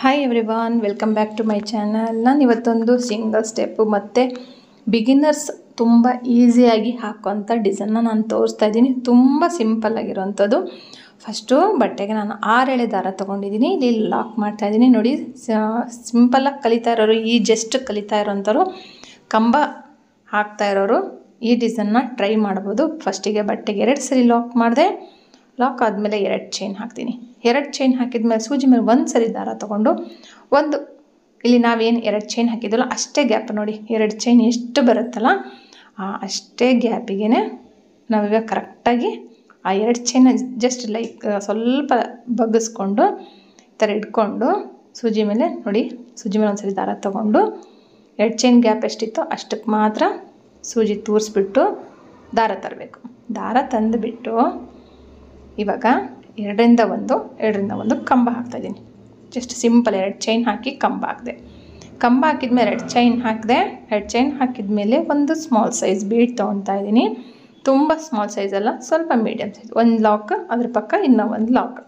Hi everyone, welcome back to my channel. ನಾನು ಇವತ್ತೊಂದು single step ಮತ್ತು ಬಿಗಿನರ್ಸ್ ತುಂಬ ಈಸಿಯಾಗಿ ಹಾಕೋಂಥ ಡಿಸೈನ್ನ ನಾನು ತೋರಿಸ್ತಾ ಇದ್ದೀನಿ. ತುಂಬ ಸಿಂಪಲ್ ಆಗಿರೋವಂಥದ್ದು. ಫಸ್ಟು ಬಟ್ಟೆಗೆ ನಾನು 6 ಎಳೆ ದಾರ ತೊಗೊಂಡಿದ್ದೀನಿ. ಇಲ್ಲಿ ಲಾಕ್ ಮಾಡ್ತಾ ಇದ್ದೀನಿ. ನೋಡಿ, ಸಿಂಪಲ್ಲಾಗಿ ಕಲಿತಾ ಇರೋರು, ಈ ಜಸ್ಟ್ ಕಲಿತಾ ಇರೋಂಥವ್ರು, ಕಂಬ ಹಾಕ್ತಾ ಇರೋರು ಈ ಡಿಸೈನ್ನ ಟ್ರೈ ಮಾಡ್ಬೋದು. ಫಸ್ಟಿಗೆ ಬಟ್ಟೆಗೆ 2 ಸರಿ ಲಾಕ್ ಮಾಡಿದೆ. ಲಾಕ್ ಆದಮೇಲೆ 2 ಚೈನ್ ಹಾಕ್ತೀನಿ. 2 ಚೈನ್ ಹಾಕಿದ್ಮೇಲೆ ಸೂಜಿ ಮೇಲೆ 1 ಸರಿ ದಾರ ತೊಗೊಂಡು ಇಲ್ಲಿ ನಾವೇನು 2 ಚೈನ್ ಹಾಕಿದ್ವಲ್ಲ ಅಷ್ಟೇ ಗ್ಯಾಪ್, ನೋಡಿ 2 ಚೈನ್ ಎಷ್ಟು ಬರುತ್ತಲ್ಲ ಅಷ್ಟೇ ಗ್ಯಾಪಿಗೆ ನಾವೀಗ ಕರೆಕ್ಟಾಗಿ ಆ 2 ಚೈನ್ ಜಸ್ಟ್ ಸ್ವಲ್ಪ ಬಗ್ಗಿಸ್ಕೊಂಡು ಈ ಥರ ಇಟ್ಕೊಂಡು ಸೂಜಿ ಮೇಲೆ ನೋಡಿ, ಸೂಜಿ ಮೇಲೆ 1 ಸರಿ ದಾರ ತೊಗೊಂಡು 2 ಚೈನ್ ಗ್ಯಾಪ್ ಎಷ್ಟಿತ್ತೋ ಅಷ್ಟಕ್ಕೆ ಮಾತ್ರ ಸೂಜಿ ತೂರಿಸ್ಬಿಟ್ಟು ದಾರ ತರಬೇಕು. ದಾರ ತಂದುಬಿಟ್ಟು ಇವಾಗ 2ರಿಂದ 1 ಕಂಬ ಹಾಕ್ತಾಯಿದ್ದೀನಿ. ಜಸ್ಟ್ ಸಿಂಪಲ್ 2 ಚೈನ್ ಹಾಕಿ ಕಂಬ ಹಾಕಿದೆ. ಕಂಬ ಹಾಕಿದ್ಮೇಲೆ 2 ಚೈನ್ ಹಾಕಿದೆ. 2 ಚೈನ್ ಹಾಕಿದ್ಮೇಲೆ ಒಂದು ಸ್ಮಾಲ್ ಸೈಜ್ ಬೀಡ್ ತೊಗೊತಾ ಇದ್ದೀನಿ. ತುಂಬ ಸ್ಮಾಲ್ ಸೈಜ್ ಅಲ್ಲ, ಸ್ವಲ್ಪ ಮೀಡಿಯಮ್ ಸೈಜ್. 1 ಲಾಕ್, ಅದ್ರ ಪಕ್ಕ ಇನ್ನೂ 1 ಲಾಕ್.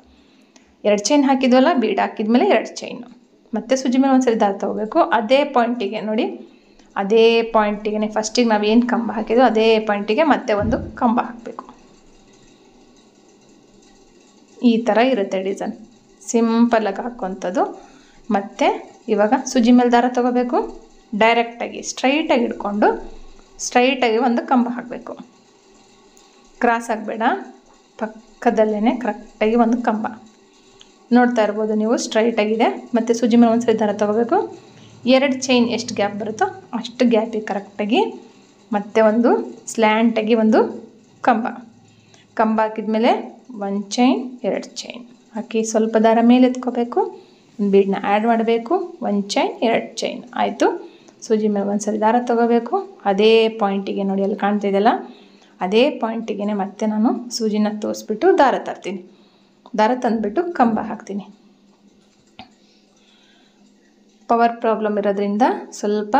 2 ಚೈನ್ ಹಾಕಿದ್ವಲ್ಲ, ಬೀಡ್ ಹಾಕಿದ್ಮೇಲೆ 2 ಚೈನು. ಮತ್ತು ಸೂಜಿ ಮೇಲೆ 1 ಸರಿ ದಾರ ತೊಗೋಬೇಕು. ಅದೇ ಪಾಯಿಂಟಿಗೆ ನೋಡಿ, ಅದೇ ಪಾಯಿಂಟಿಗೆ ಫಸ್ಟಿಗೆ ನಾವು ಏನು ಕಂಬ ಹಾಕಿದ್ವೋ ಅದೇ ಪಾಯಿಂಟಿಗೆ ಮತ್ತೆ ಒಂದು ಕಂಬ ಹಾಕಬೇಕು. ಈ ಥರ ಇರುತ್ತೆ ಡಿಸೈನ್, ಸಿಂಪಲ್ಲಾಗಿ ಹಾಕೋಂಥದ್ದು. ಮತ್ತು ಇವಾಗ ಸೂಜಿ ಮೇಲೆ ದಾರ ತೊಗೋಬೇಕು. ಡೈರೆಕ್ಟಾಗಿ ಸ್ಟ್ರೈಟಾಗಿ ಇಟ್ಕೊಂಡು ಸ್ಟ್ರೈಟಾಗಿ ಒಂದು ಕಂಬ ಹಾಕಬೇಕು. ಕ್ರಾಸ್ ಆಗಬೇಡ, ಪಕ್ಕದಲ್ಲೇ ಕರೆಕ್ಟಾಗಿ ಒಂದು ಕಂಬ ನೋಡ್ತಾ ಇರ್ಬೋದು ನೀವು, ಸ್ಟ್ರೈಟಾಗಿದೆ. ಮತ್ತು ಸೂಜಿ ಮೇಲೆ 1 ಸರಿ ದಾರ ತೊಗೋಬೇಕು. 2 ಚೈನ್ ಎಷ್ಟು ಗ್ಯಾಪ್ ಬರುತ್ತೋ ಅಷ್ಟು ಗ್ಯಾಪಿಗೆ ಕರೆಕ್ಟಾಗಿ ಮತ್ತೆ ಒಂದು ಸ್ಲ್ಯಾಂಟಾಗಿ ಒಂದು ಕಂಬ ಹಾಕಿದ್ಮೇಲೆ 1 ಚೈನ್ 2 ಚೈನ್ ಹಾಕಿ ಸ್ವಲ್ಪ ದಾರ ಮೇಲೆ ಎತ್ಕೋಬೇಕು. ಒಂದು ಬೀಡನ್ನ ಆ್ಯಡ್ ಮಾಡಬೇಕು. 1 ಚೈನ್ 2 ಚೈನ್ ಆಯಿತು. ಸೂಜಿ ಮೇಲೆ 1 ಸರಿ ದಾರ ತೊಗೋಬೇಕು. ಅದೇ ಪಾಯಿಂಟಿಗೆ ನೋಡಿ, ಅಲ್ಲಿ ಕಾಣ್ತಿದೆಯಲ್ಲ, ಅದೇ ಪಾಯಿಂಟಿಗೆ ಮತ್ತೆ ನಾನು ಸೂಜಿನ ತೋರಿಸ್ಬಿಟ್ಟು ದಾರ ತರ್ತೀನಿ. ದಾರ ತಂದುಬಿಟ್ಟು ಕಂಬ ಹಾಕ್ತೀನಿ. ಪವರ್ ಪ್ರಾಬ್ಲಮ್ ಇರೋದ್ರಿಂದ ಸ್ವಲ್ಪ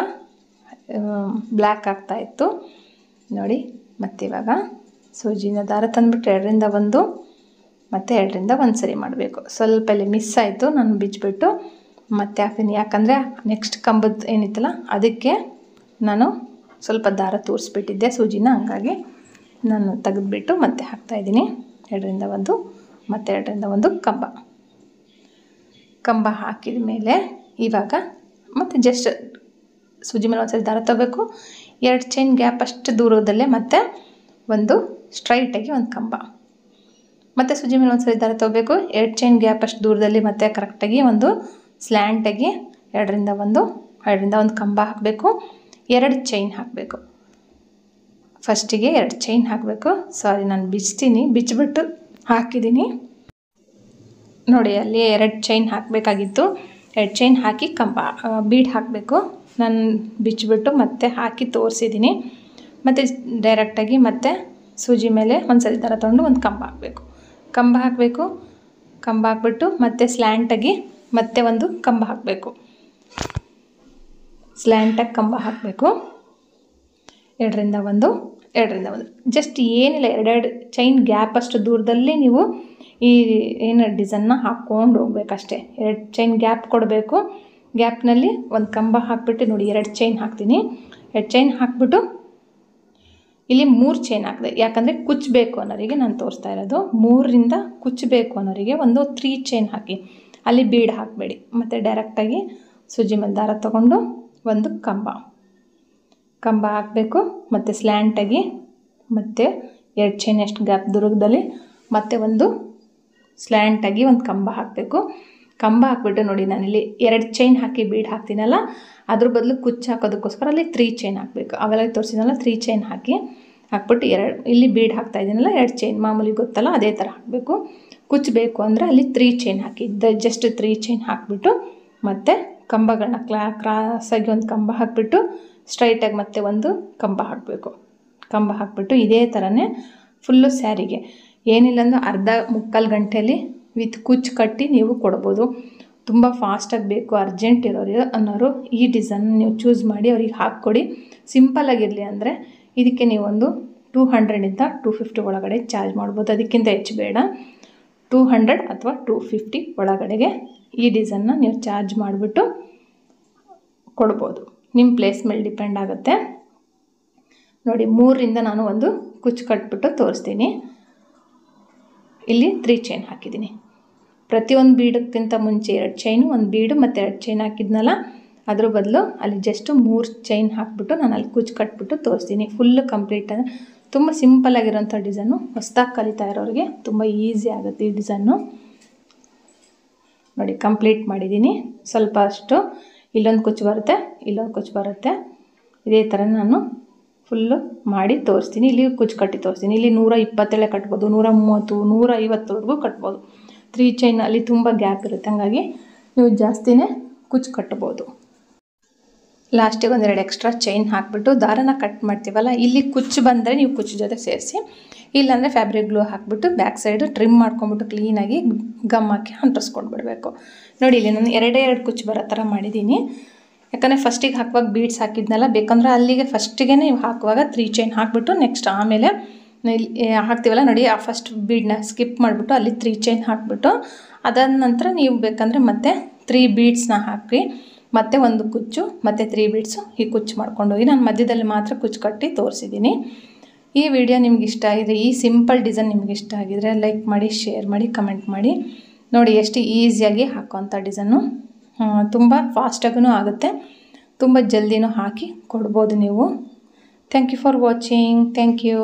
ಬ್ಲ್ಯಾಕ್ ಆಗ್ತಾಯಿತ್ತು ನೋಡಿ. ಮತ್ತು ಇವಾಗ ಸೂಜಿನ ದಾರ ತಂದುಬಿಟ್ಟು 2ರಿಂದ 1 ಮತ್ತು 2ರಿಂದ 1 ಸರಿ ಮಾಡಬೇಕು. ಸ್ವಲ್ಪ ಇಲ್ಲಿ ಮಿಸ್ ಆಯಿತು, ನಾನು ಬಿಚ್ಚಿಬಿಟ್ಟು ಮತ್ತೆ ಹಾಕ್ತೀನಿ. ಯಾಕಂದರೆ ನೆಕ್ಸ್ಟ್ ಕಂಬದ ಏನಿತ್ತಲ್ಲ ಅದಕ್ಕೆ ನಾನು ಸ್ವಲ್ಪ ದಾರ ತೋರಿಸ್ಬಿಟ್ಟಿದ್ದೆ ಸೂಜಿನ, ಹಂಗಾಗಿ ನಾನು ತೆಗೆದುಬಿಟ್ಟು ಮತ್ತೆ ಹಾಕ್ತಾಯಿದ್ದೀನಿ. 2ರಿಂದ 1 ಮತ್ತು 2ರಿಂದ 1 ಕಂಬ ಹಾಕಿದ ಮೇಲೆ ಇವಾಗ ಮತ್ತು ಜಸ್ಟ್ ಸೂಜಿ ಮೇಲೆ 1 ಸರಿ ದಾರ ತಗೋಬೇಕು. 2 ಚೈನ್ ಗ್ಯಾಪ್ ಅಷ್ಟು ದೂರದಲ್ಲೇ ಮತ್ತೆ ಒಂದು ಸ್ಟ್ರೈಟಾಗಿ ಒಂದು ಕಂಬ, ಮತ್ತು ಸೂಜಿ ಮೇಲೆ 1 ಸರಿ ದಾರ ತೊಗೋಬೇಕು. 2 ಚೈನ್ ಗ್ಯಾಪ್ ಅಷ್ಟು ದೂರದಲ್ಲಿ ಮತ್ತೆ ಕರೆಕ್ಟಾಗಿ ಒಂದು ಸ್ಲ್ಯಾಂಟಾಗಿ 2ರಿಂದ 1 ಕಂಬ ಹಾಕಬೇಕು. 2 ಚೈನ್ ಹಾಕಬೇಕು. ಫಸ್ಟಿಗೆ 2 ಚೈನ್ ಹಾಕಬೇಕು. ಸಾರಿ, ನಾನು ಬಿಚ್ಚಿಬಿಟ್ಟು ಹಾಕಿದ್ದೀನಿ ನೋಡಿ. ಅಲ್ಲಿ 2 ಚೈನ್ ಹಾಕಬೇಕಾಗಿತ್ತು. 2 ಚೈನ್ ಹಾಕಿ ಕಂಬ ಬೀಡ್ ಹಾಕಬೇಕು. ನಾನು ಬಿಚ್ಚಿಬಿಟ್ಟು ಮತ್ತೆ ಹಾಕಿ ತೋರಿಸಿದ್ದೀನಿ. ಮತ್ತು ಡೈರೆಕ್ಟಾಗಿ ಮತ್ತೆ ಸೂಜಿ ಮೇಲೆ 1 ಸರಿ ದಾರ ತೊಗೊಂಡು ಒಂದು ಕಂಬ ಹಾಕಬೇಕು. ಕಂಬ ಹಾಕ್ಬಿಟ್ಟು ಮತ್ತೆ ಸ್ಲ್ಯಾಂಟಾಗಿ ಮತ್ತೆ ಒಂದು ಕಂಬ ಹಾಕಬೇಕು. ಸ್ಲ್ಯಾಂಟಾಗಿ ಕಂಬ ಹಾಕಬೇಕು. 2ರಿಂದ 1 ಜಸ್ಟ್ ಏನಿಲ್ಲ, 2 ಚೈನ್ ಗ್ಯಾಪ್ ಅಷ್ಟು ದೂರದಲ್ಲಿ ನೀವು ಈ ಏನು ಡಿಸೈನ್ನ ಹಾಕ್ಕೊಂಡು ಹೋಗ್ಬೇಕಷ್ಟೇ. 2 ಚೈನ್ ಗ್ಯಾಪ್ ಕೊಡಬೇಕು. ಗ್ಯಾಪ್ನಲ್ಲಿ ಒಂದು ಕಂಬ ಹಾಕಿಬಿಟ್ಟು ನೋಡಿ, 2 ಚೈನ್ ಹಾಕ್ತೀನಿ. 2 ಚೈನ್ ಹಾಕಿಬಿಟ್ಟು ಇಲ್ಲಿ 3 ಚೈನ್ ಹಾಕಿದೆ. ಯಾಕಂದರೆ ಕುಚ್ಚಬೇಕು ಅನ್ನೋರಿಗೆ ನಾನು ತೋರಿಸ್ತಾ ಇರೋದು. 3ರಿಂದ ಕುಚ್ಚಬೇಕು ಅನ್ನೋರಿಗೆ ಒಂದು 3 ಚೈನ್ ಹಾಕಿ, ಅಲ್ಲಿ ಬೀಡ್ ಹಾಕಬೇಡಿ. ಮತ್ತು ಡೈರೆಕ್ಟಾಗಿ ಸೂಜಿ ಮೇಲೆ ದಾರ ತೊಗೊಂಡು ಒಂದು ಕಂಬ ಹಾಕಬೇಕು. ಮತ್ತು ಸ್ಲ್ಯಾಂಟಾಗಿ ಮತ್ತೆ 2 ಚೈನ್ ಎಷ್ಟು ಗ್ಯಾಪ್ ದೂರದಲ್ಲಿ ಮತ್ತೆ ಒಂದು ಸ್ಲ್ಯಾಂಟಾಗಿ ಒಂದು ಕಂಬ ಹಾಕಬೇಕು. ಕಂಬ ಹಾಕ್ಬಿಟ್ಟು ನೋಡಿ, ನಾನಿಲ್ಲಿ 2 ಚೈನ್ ಹಾಕಿ ಬೀಡ್ ಹಾಕ್ತೀನಲ್ಲ, ಅದ್ರ ಬದಲು ಕುಚ್ಚು ಹಾಕೋದಕ್ಕೋಸ್ಕರ ಅಲ್ಲಿ 3 ಚೈನ್ ಹಾಕಬೇಕು. ಅವೆಲ್ಲ ತೋರಿಸಿದ್ನಲ್ಲ, 3 ಚೈನ್ ಹಾಕ್ಬಿಟ್ಟು ಇಲ್ಲಿ ಬೀಡ್ ಹಾಕ್ತಾ ಇದ್ದೀನಲ್ಲ, 2 ಚೈನ್ ಮಾಮೂಲಿ ಗೊತ್ತಲ್ಲ, ಅದೇ ಥರ ಹಾಕಬೇಕು. ಕುಚ್ಚಬೇಕು ಅಂದರೆ ಅಲ್ಲಿ 3 ಚೈನ್ ಹಾಕಿ, ಜಸ್ಟ್ 3 ಚೈನ್ ಹಾಕಿಬಿಟ್ಟು ಮತ್ತು ಕಂಬಗಳನ್ನ ಕ್ರಾಸಾಗಿ ಒಂದು ಕಂಬ ಹಾಕಿಬಿಟ್ಟು ಸ್ಟ್ರೈಟಾಗಿ ಮತ್ತೆ ಒಂದು ಕಂಬ ಹಾಕಬೇಕು. ಕಂಬ ಹಾಕಿಬಿಟ್ಟು ಇದೇ ಥರನೇ ಫುಲ್ಲು ಸ್ಯಾರಿಗೆ ಏನಿಲ್ಲ ಅಂದ್ರೆ ಅರ್ಧ ಮುಕ್ಕಾಲು ಗಂಟೆಯಲ್ಲಿ ವಿತ್ ಕುಚ್ಚು ಕಟ್ಟಿ ನೀವು ಕೊಡ್ಬೋದು. ತುಂಬ ಫಾಸ್ಟಾಗಿ ಬೇಕು, ಅರ್ಜೆಂಟ್ ಅನ್ನೋರು ಈ ಡಿಸೈನ್ ನೀವು ಚೂಸ್ ಮಾಡಿ ಅವ್ರಿಗೆ ಹಾಕ್ಕೊಡಿ. ಸಿಂಪಲ್ಲಾಗಿರಲಿ ಅಂದರೆ ಇದಕ್ಕೆ ನೀವೊಂದು 200ಇಂದ 250 ಒಳಗಡೆ ಚಾರ್ಜ್ ಮಾಡ್ಬೋದು. ಅದಕ್ಕಿಂತ ಹೆಚ್ಚು ಬೇಡ. 200 ಅಥವಾ 250 ಒಳಗಡೆಗೆ ಈ ಡಿಸೈನ್ನ ನೀವು ಚಾರ್ಜ್ ಮಾಡಿಬಿಟ್ಟು ಕೊಡ್ಬೋದು. ನಿಮ್ಮ ಪ್ಲೇಸ್ ಮೇಲೆ ಡಿಪೆಂಡ್ ಆಗುತ್ತೆ. ನೋಡಿ 3ರಿಂದ ನಾನು ಒಂದು ಕುಚ್ಚು ಕಟ್ಬಿಟ್ಟು ತೋರಿಸ್ತೀನಿ. ಇಲ್ಲಿ 3 ಚೈನ್ ಹಾಕಿದ್ದೀನಿ. ಪ್ರತಿಯೊಂದು ಬೀಡಕ್ಕಿಂತ ಮುಂಚೆ 2 ಚೈನು, 1 ಬೀಡು ಮತ್ತು 2 ಚೈನ್ ಹಾಕಿದ್ನಲ್ಲ, ಅದ್ರ ಬದಲು ಅಲ್ಲಿ ಜಸ್ಟ್ 3 ಚೈನ್ ಹಾಕಿಬಿಟ್ಟು ನಾನು ಅಲ್ಲಿ ಕುಚ್ಚು ಕಟ್ಬಿಟ್ಟು ತೋರಿಸ್ತೀನಿ. ಫುಲ್ಲು ಕಂಪ್ಲೀಟ್ ಅಂದರೆ ತುಂಬ ಸಿಂಪಲ್ಲಾಗಿರೋಂಥ ಡಿಸೈನು. ಹೊಸ್ದಾಗಿ ಕಲಿತಾ ಇರೋರಿಗೆ ತುಂಬ ಈಸಿ ಆಗುತ್ತೆ ಈ ಡಿಸೈನು. ನೋಡಿ ಕಂಪ್ಲೀಟ್ ಮಾಡಿದ್ದೀನಿ. ಸ್ವಲ್ಪ ಅಷ್ಟು ಇಲ್ಲೊಂದು ಕುಚ್ಚು ಬರುತ್ತೆ, ಇಲ್ಲೊಂದು ಕುಚ್ಚು ಬರುತ್ತೆ. ಇದೇ ಥರ ನಾನು ಫುಲ್ಲು ಮಾಡಿ ತೋರಿಸ್ತೀನಿ. ಇಲ್ಲಿ ಕುಚ್ಚು ಕಟ್ಟಿ ತೋರಿಸ್ತೀನಿ. ಇಲ್ಲಿ 127 ಕಟ್ಬೋದು, 130, 150ವರೆಗೂ ಕಟ್ಬೋದು. 3 ಚೈನ್ ಅಲ್ಲಿ ತುಂಬ ಗ್ಯಾಪ್ ಇರುತ್ತೆ, ಹಾಗಾಗಿ ನೀವು ಜಾಸ್ತಿನೇ ಕುಚ್ಚು ಕಟ್ಬೋದು. ಲಾಸ್ಟಿಗೆ 1-2 ಎಕ್ಸ್ಟ್ರಾ ಚೈನ್ ಹಾಕಿಬಿಟ್ಟು ದಾರನ ಕಟ್ ಮಾಡ್ತೀವಲ್ಲ, ಇಲ್ಲಿ ಕುಚ್ಚು ಬಂದರೆ ನೀವು ಕುಚ್ಚು ಜೊತೆ ಸೇರಿಸಿ, ಇಲ್ಲಾಂದರೆ ಫ್ಯಾಬ್ರಿಕ್ ಗ್ಲೂ ಹಾಕಿಬಿಟ್ಟು ಬ್ಯಾಕ್ ಸೈಡು ಟ್ರಿಮ್ ಮಾಡ್ಕೊಂಬಿಟ್ಟು ಕ್ಲೀನಾಗಿ ಗಮ್ ಹಾಕಿ ಅಂಟಿಸ್ಕೊಂಡು ಬಿಡಬೇಕು. ನೋಡಿ ಇಲ್ಲಿ ನಾನು 2 ಕುಚ್ಚು ಬರೋ ಥರ ಮಾಡಿದ್ದೀನಿ. ಯಾಕಂದರೆ ಫಸ್ಟಿಗೆ ಹಾಕುವಾಗ ಬೀಡ್ಸ್ ಹಾಕಿದ್ನಲ್ಲ, ಬೇಕಂದ್ರೆ ಅಲ್ಲಿಗೆ ಫಸ್ಟಿಗೆ ನೀವು ಹಾಕುವಾಗ 3 ಚೈನ್ ಹಾಕಿಬಿಟ್ಟು ನೆಕ್ಸ್ಟ್ ಆಮೇಲೆ ಹಾಕ್ತೀವಲ್ಲ ನೋಡಿ, ಆ ಫಸ್ಟ್ ಬೀಡನ್ನ ಸ್ಕಿಪ್ ಮಾಡಿಬಿಟ್ಟು ಅಲ್ಲಿ 3 ಚೈನ್ ಹಾಕಿಬಿಟ್ಟು ಅದಾದ ನಂತರ ನೀವು ಬೇಕಂದರೆ ಮತ್ತೆ 3 ಬೀಡ್ಸ್ನ ಹಾಕಿ ಮತ್ತೆ 1 ಕುಚ್ಚು ಮತ್ತು 3 ಬೀಡ್ಸು ಈ ಕುಚ್ಚು ಮಾಡ್ಕೊಂಡೋಗಿ ನಾನು ಮಧ್ಯದಲ್ಲಿ ಮಾತ್ರ ಕುಚ್ಚು ಕಟ್ಟಿ ತೋರಿಸಿದ್ದೀನಿ. ಈ ವಿಡಿಯೋ ನಿಮ್ಗೆ ಇಷ್ಟ ಆಗಿದೆ, ಈ ಸಿಂಪಲ್ ಡಿಸೈನ್ ನಿಮ್ಗೆ ಇಷ್ಟ ಆಗಿದರೆ ಲೈಕ್ ಮಾಡಿ, ಶೇರ್ ಮಾಡಿ, ಕಮೆಂಟ್ ಮಾಡಿ. ನೋಡಿ ಎಷ್ಟು ಈಸಿಯಾಗಿ ಹಾಕೋವಂಥ ಡಿಸೈನು. ತುಂಬ ಫಾಸ್ಟಾಗೂ ಆಗುತ್ತೆ, ತುಂಬ ಜಲ್ದಿನೂ ಹಾಕಿ ಕೊಡ್ಬೋದು ನೀವು. Thank you for watching. Thank you.